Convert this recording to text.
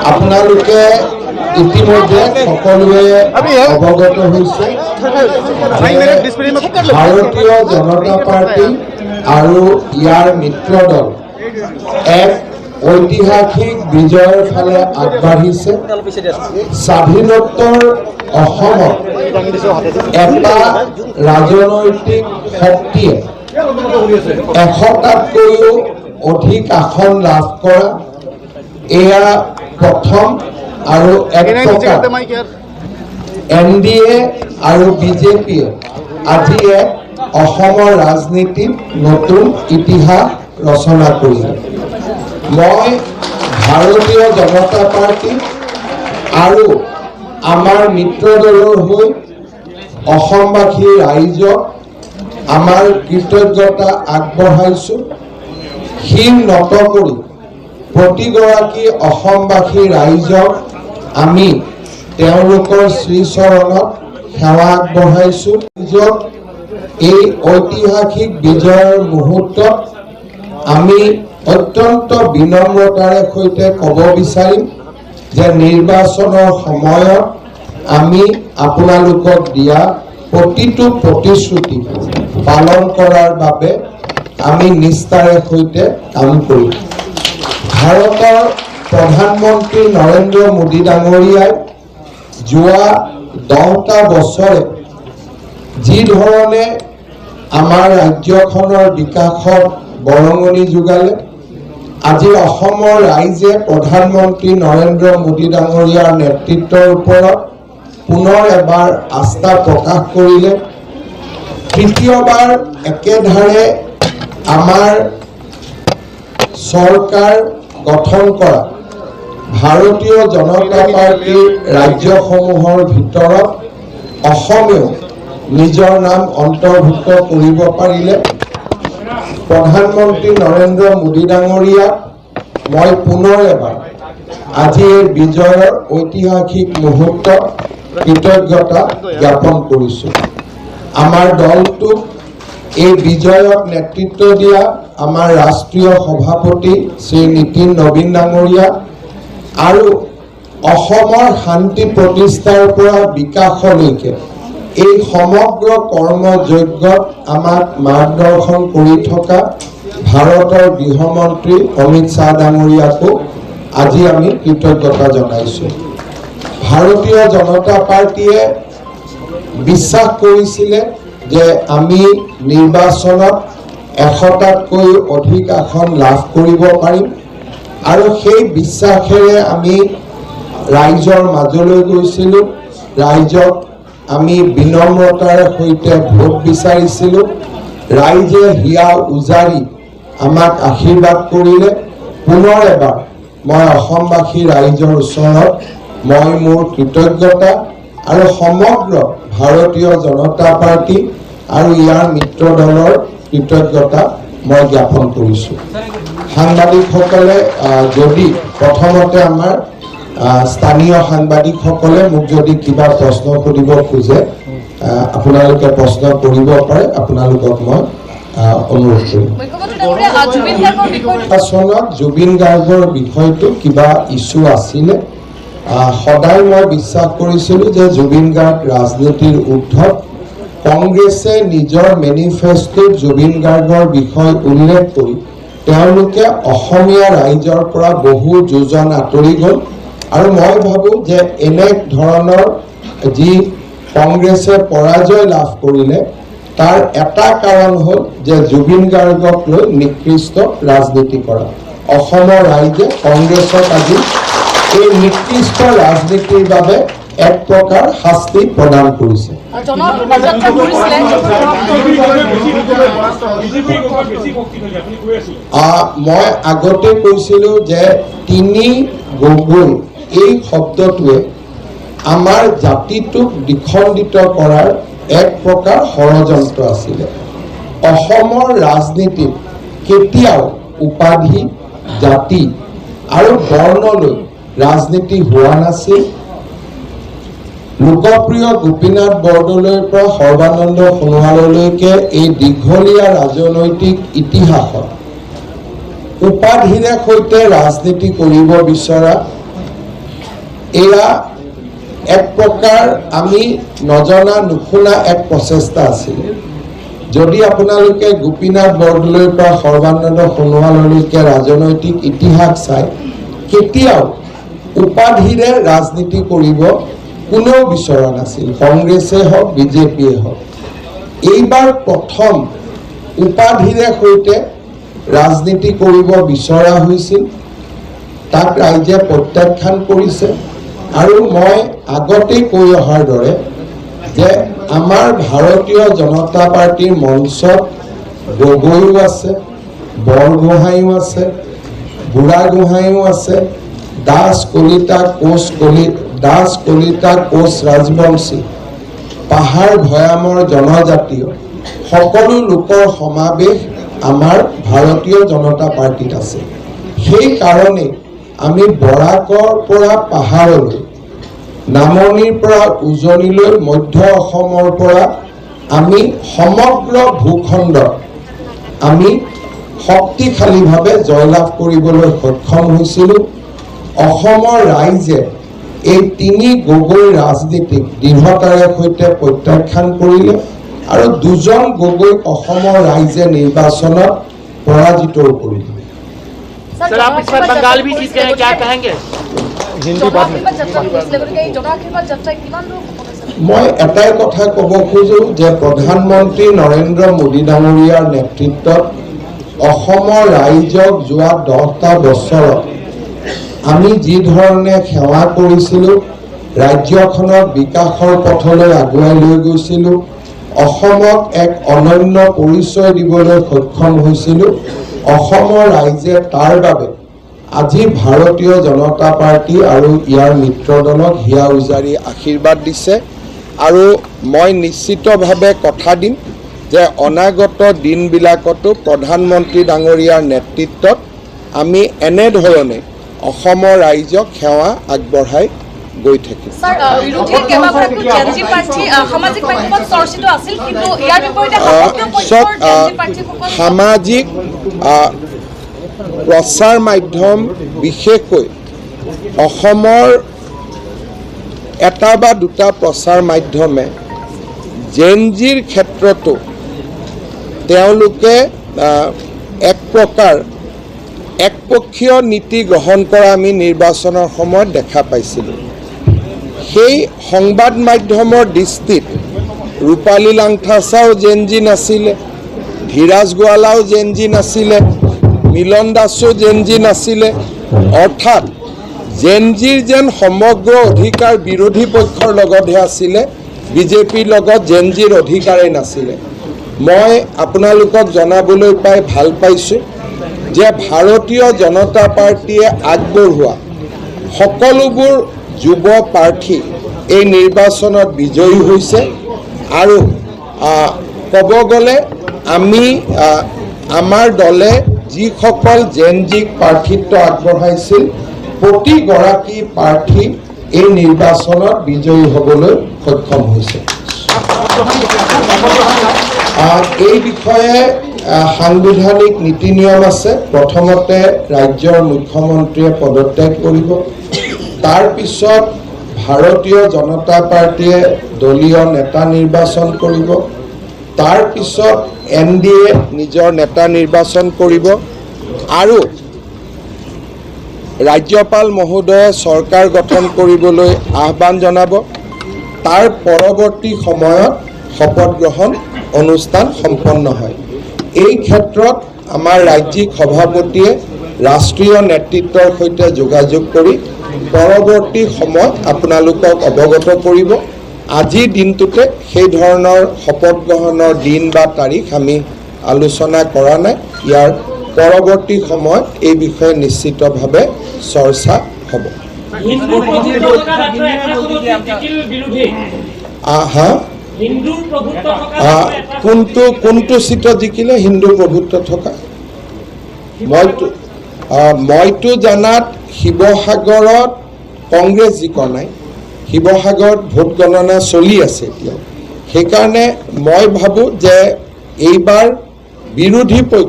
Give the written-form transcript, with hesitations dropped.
আপোনালোকে ইতিমধ্যে সকলোৱে অৱগত হৈছে ভাৰতীয় জনতা পাৰ্টি আৰু ইয়াৰ মিত্ৰ দল এক ঐতিহাসিক বিজয়ৰ ফালে আগবাঢ়িছে। স্বাধীনোত্তৰ অসমত এটা ৰাজনৈতিক শক্তিয়ে 100টাতকৈও অধিক আসন লাভ কৰা এয়া প্ৰথম আৰু এক প্ৰকাৰ NDA আৰু বিজেপিয়ে আজি অসমৰ ৰাজনীতিত নতুন ইতিহাস ৰচনা কৰিলে। মই ভাৰতীয় জনতা পাৰ্টি আৰু আমাৰ মিত্ৰ দলৰ হৈ অসমবাসী ৰাইজক আমাৰ কৃতজ্ঞতা আগবঢ়াইছোঁ। শিৰ নত কৰি প্ৰতিগৰাকী অসমবাসী ৰাইজক আমি তেওঁলোকৰ শ্ৰীচৰণত সেৱা আগবঢ়াইছোঁ। ৰাইজক এই ঐতিহাসিক বিজয়ৰ মুহূৰ্তত আমি অত্যন্ত বিনম্ৰতাৰে সৈতে ক'ব বিচাৰিম যে নিৰ্বাচনৰ সময়ত আমি আপোনালোকক দিয়া প্ৰতিটো প্ৰতিশ্ৰুতি পালন কৰাৰ বাবে আমি নিষ্ঠাৰে সৈতে কাম কৰিম। ভাৰতৰ প্ৰধানমন্ত্ৰী নৰেন্দ্ৰ মোদী ডাঙৰীয়াই যোৱা 10টা বছৰে যি ধৰণে আমাৰ ৰাজ্যখনৰ বিকাশত বৰঙণি যোগালে, আজি অসমৰ ৰাইজে প্ৰধানমন্ত্ৰী নৰেন্দ্ৰ মোদী ডাঙৰীয়াৰ নেতৃত্বৰ ওপৰত পুনৰ এবাৰ আস্থা প্ৰকাশ কৰিলে। তৃতীয়বাৰ একেধাৰে আমাৰ চৰকাৰ গঠন কৰা ভাৰতীয় জনতা পাৰ্টিৰ ৰাজ্যসমূহৰ ভিতৰত অসমেও নিজৰ নাম অন্তৰ্ভুক্ত কৰিব পাৰিলে। প্ৰধানমন্ত্ৰী নৰেন্দ্ৰ মোদী ডাঙৰীয়াক মই পুনৰ এবাৰ আজি এই বিজয়ৰ ঐতিহাসিক মুহূৰ্তত কৃতজ্ঞতা জ্ঞাপন কৰিছোঁ। আমাৰ দলটোক এই বিজয়ক নেতৃত্ব দিয়া আমাৰ ৰাষ্ট্ৰীয় সভাপতি শ্ৰী নীতিন নবীন ডাঙৰীয়া আৰু অসমৰ শান্তি প্ৰতিষ্ঠাৰ পৰা বিকাশলৈকে এই সমগ্ৰ কৰ্মযজ্ঞত আমাক মাৰ্গদৰ্শন কৰি থকা ভাৰতৰ গৃহমন্ত্ৰী অমিত শ্বাহ ডাঙৰীয়াকো আজি আমি কৃতজ্ঞতা জনাইছোঁ। ভাৰতীয় জনতা পাৰ্টিয়ে বিশ্বাস কৰিছিলে যে আমি নিৰ্বাচনত 100টাতকৈ অধিক আসন লাভ কৰিব পাৰিম আৰু সেই বিশ্বাসেৰে আমি ৰাইজৰ মাজলৈ গৈছিলোঁ। ৰাইজক আমি বিনম্ৰতাৰ সৈতে ভোট বিচাৰিছিলোঁ। ৰাইজে হিয়া উজাৰি আমাক আশীৰ্বাদ কৰিলে। পুনৰ এবাৰ মই অসমবাসী ৰাইজৰ ওচৰত মই মোৰ কৃতজ্ঞতা আৰু সমগ্ৰ ভাৰতীয় জনতা পাৰ্টি আৰু ইয়াৰ মিত্ৰ দলৰ কৃতজ্ঞতা মই জ্ঞাপন কৰিছোঁ। সাংবাদিকসকলে যদি প্ৰথমতে আমাৰ স্থানীয় সাংবাদিকসকলে মোক যদি কিবা প্ৰশ্ন সুধিব খোজে আপোনালোকে প্ৰশ্ন কৰিব পাৰে, আপোনালোকক মই অনুৰোধ কৰিম। চনত জুবিন গাৰ্গৰ বিষয়টো কিবা ইছ্যু আছিলে। সদায় মই বিশ্বাস কৰিছিলোঁ যে জুবিন গাৰ্গ ৰাজনীতিৰ ঊৰ্ধত। কংগ্ৰেছে নিজৰ মেনিফেষ্টোত জুবিন গাৰ্গৰ বিষয় উল্লেখ কৰি তেওঁলোকে অসমীয়া ৰাইজৰ পৰা বহু যোজন আঁতৰি গ'ল আৰু মই ভাবোঁ যে এনে ধৰণৰ যি কংগ্ৰেছে পৰাজয় লাভ কৰিলে তাৰ এটা কাৰণ হ'ল যে জুবিন গাৰ্গক লৈ নিকৃষ্ট ৰাজনীতি কৰা। অসমৰ ৰাইজে কংগ্ৰেছক আজি এই নিকৃষ্ট ৰাজনীতিৰ বাবে এক প্ৰকাৰ শাস্তি প্ৰদান কৰিছে। মই আগতে কৈছিলোঁ যে ৩ গগৈ এই শব্দটোৱে আমাৰ জাতিটোক দ্বিখণ্ডিত কৰাৰ এক প্ৰকাৰ ষড়যন্ত্ৰ আছিলে। অসমৰ ৰাজনীতিত কেতিয়াও উপাধি, জাতি আৰু বৰ্ণলৈ ৰাজনীতি হোৱা নাছিল। লোকপ্ৰিয় গোপীনাথ বৰদলৈৰ পৰা সৰ্বানন্দ সোণোৱাললৈকে এই দীঘলীয়া ৰাজনৈতিক ইতিহাসত উপাধিৰে সৈতে ৰাজনীতি কৰিব বিচৰা এয়া এক প্ৰকাৰ আমি নজনা নুশুনা এক প্ৰচেষ্টা আছিল। যদি আপোনালোকে গোপীনাথ বৰদলৈৰ পৰা সৰ্বানন্দ সোণোৱাললৈকে ৰাজনৈতিক ইতিহাস চাই, কেতিয়াও উপাধিৰে ৰাজনীতি কৰিব কোনেও বিচৰা নাছিল, কংগ্ৰেছে হওক বিজেপিয়ে হওক। এইবাৰ প্ৰথম উপাধিৰে সৈতে ৰাজনীতি কৰিব বিচৰা হৈছিল, তাক ৰাইজে প্ৰত্যাখ্যান কৰিছে। আৰু মই আগতেই কৈ অহাৰ দৰে যে আমাৰ ভাৰতীয় জনতা পাৰ্টীৰ মঞ্চত গগৈও আছে, বৰগোহাঁইও আছে, বুঢ়াগোহাঁইও আছে, দাস কলিতা কোচ ৰাজবংশী, পাহাৰ ভৈয়ামৰ জনজাতীয় সকলো লোকৰ সমাৱেশ আমাৰ ভাৰতীয় জনতা পাৰ্টীত আছে। সেইকাৰণে আমি বৰাকৰ পৰা পাহাৰলৈ, নামনিৰ পৰা উজনিলৈ, মধ্য অসমৰ পৰা আমি সমগ্ৰ ভূখণ্ডত আমি শক্তিশালীভাৱে জয়লাভ কৰিবলৈ সক্ষম হৈছিলোঁ। অসমৰ ৰাইজে এই তিনি গগৈ ৰাজনীতিক দৃঢ়তাৰে সৈতে প্ৰত্যাখ্যান কৰিলে আৰু দুজন গগৈক অসমৰ ৰাইজে নিৰ্বাচনত পৰাজিতও কৰিলে। सर आप इस बार बंगाल भी जीत गए, क्या कहेंगे? मैं एटाई कथा कब खोजो जे प्रधानमंत्री नरेंद्र मोदी डांगरियार नेतृत्वत অসমৰ ৰাইজক যোৱা 10টা বছৰত আমি যি ধৰণে সেৱা কৰিছিলোঁ, ৰাজ্যখনক বিকাশৰ পথলৈ আগুৱাই লৈ গৈছিলোঁ, অসমক এক অনন্য পৰিচয় দিবলৈ সক্ষম হৈছিলোঁ, অসমৰ ৰাইজে তাৰ বাবে আজি ভাৰতীয় জনতা পাৰ্টি আৰু ইয়াৰ মিত্ৰ দলক হিয়া উজাৰি আশীৰ্বাদ দিছে। আৰু মই নিশ্চিতভাৱে কথা দিম যে অনাগত দিনবিলাকতো প্ৰধানমন্ত্ৰী ডাঙৰীয়াৰ নেতৃত্বত আমি এনেধৰণে অসমৰ ৰাইজক সেৱা আগবঢ়াই গৈ থাকিম। সামাজিক প্ৰচাৰ মাধ্যম, বিশেষকৈ অসমৰ এটা বা দুটা প্ৰচাৰ মাধ্যমে জেনজিৰ ক্ষেত্ৰতো তেওঁলোকে এক প্ৰকাৰ একপক্ষীয় নীতি গ্ৰহণ কৰা আমি নিৰ্বাচনৰ সময়ত দেখা পাইছিলোঁ। সেই সংবাদ মাধ্যমৰ দৃষ্টিত ৰূপালী লাংথাচাও জেনজি নাছিলে, ধীৰাজ গোৱালাও জেনজি নাছিলে, মিলন দাসো জেনজি নাছিলে। অৰ্থাৎ জেনজিৰ যেন সমগ্ৰ অধিকাৰ বিৰোধী পক্ষৰ লগতহে আছিলে, বিজেপিৰ লগত জেনজিৰ অধিকাৰেই নাছিলে। মই আপোনালোকক জনাবলৈ পাই ভাল পাইছোঁ যে ভাৰতীয় জনতা পাৰ্টীয়ে আগবঢ়োৱা সকলোবোৰ যুৱ প্ৰাৰ্থী এই নিৰ্বাচনত বিজয়ী হৈছে। আৰু ক'ব গ'লে আমি আমাৰ দলে যিসকল জেনজিক প্ৰাৰ্থিত্ব আগবঢ়াইছিল, প্ৰতিগৰাকী প্ৰাৰ্থী এই নিৰ্বাচনত বিজয়ী হ'বলৈ সক্ষম হৈছে। এই বিষয়ে সাংবিধানিক নীতি নিয়ম আছে। প্ৰথমতে ৰাজ্যৰ মুখ্যমন্ত্ৰীয়ে পদত্যাগ কৰিব, তাৰ পিছত ভাৰতীয় জনতা পাৰ্টীয়ে দলীয় নেতা নিৰ্বাচন কৰিব, তাৰ পিছত NDA নিজৰ নেতা নিৰ্বাচন কৰিব আৰু ৰাজ্যপাল মহোদয়ে চৰকাৰ গঠন কৰিবলৈ আহ্বান জনাব। তাৰ পৰৱৰ্তী সময়ত শপত গ্ৰহণ অনুষ্ঠান সম্পন্ন হয়। এই ক্ষেত্ৰত আমাৰ ৰাজ্যিক সভাপতিয়ে ৰাষ্ট্ৰীয় নেতৃত্বৰ সৈতে যোগাযোগ কৰি পৰৱৰ্তী সময়ত আপোনালোকক অৱগত কৰিব। আজিৰ দিনটোতে সেই ধৰণৰ শপত গ্ৰহণৰ দিন বা তাৰিখ আমি আলোচনা কৰা নাই। ইয়াৰ পৰৱৰ্তী সময়ত এই বিষয়ে নিশ্চিতভাৱে চৰ্চা হ'ব। কোনটো চিটত জিকিলে হিন্দু প্ৰভুত্ব থকা? মইতো জানাত শিৱসাগৰত কংগ্ৰেছ জিকা নাই, শিৱসাগৰত ভোট গণনা চলি আছে এতিয়াও। সেইকাৰণে মই ভাবোঁ যে এইবাৰ বিৰোধী পক্ষ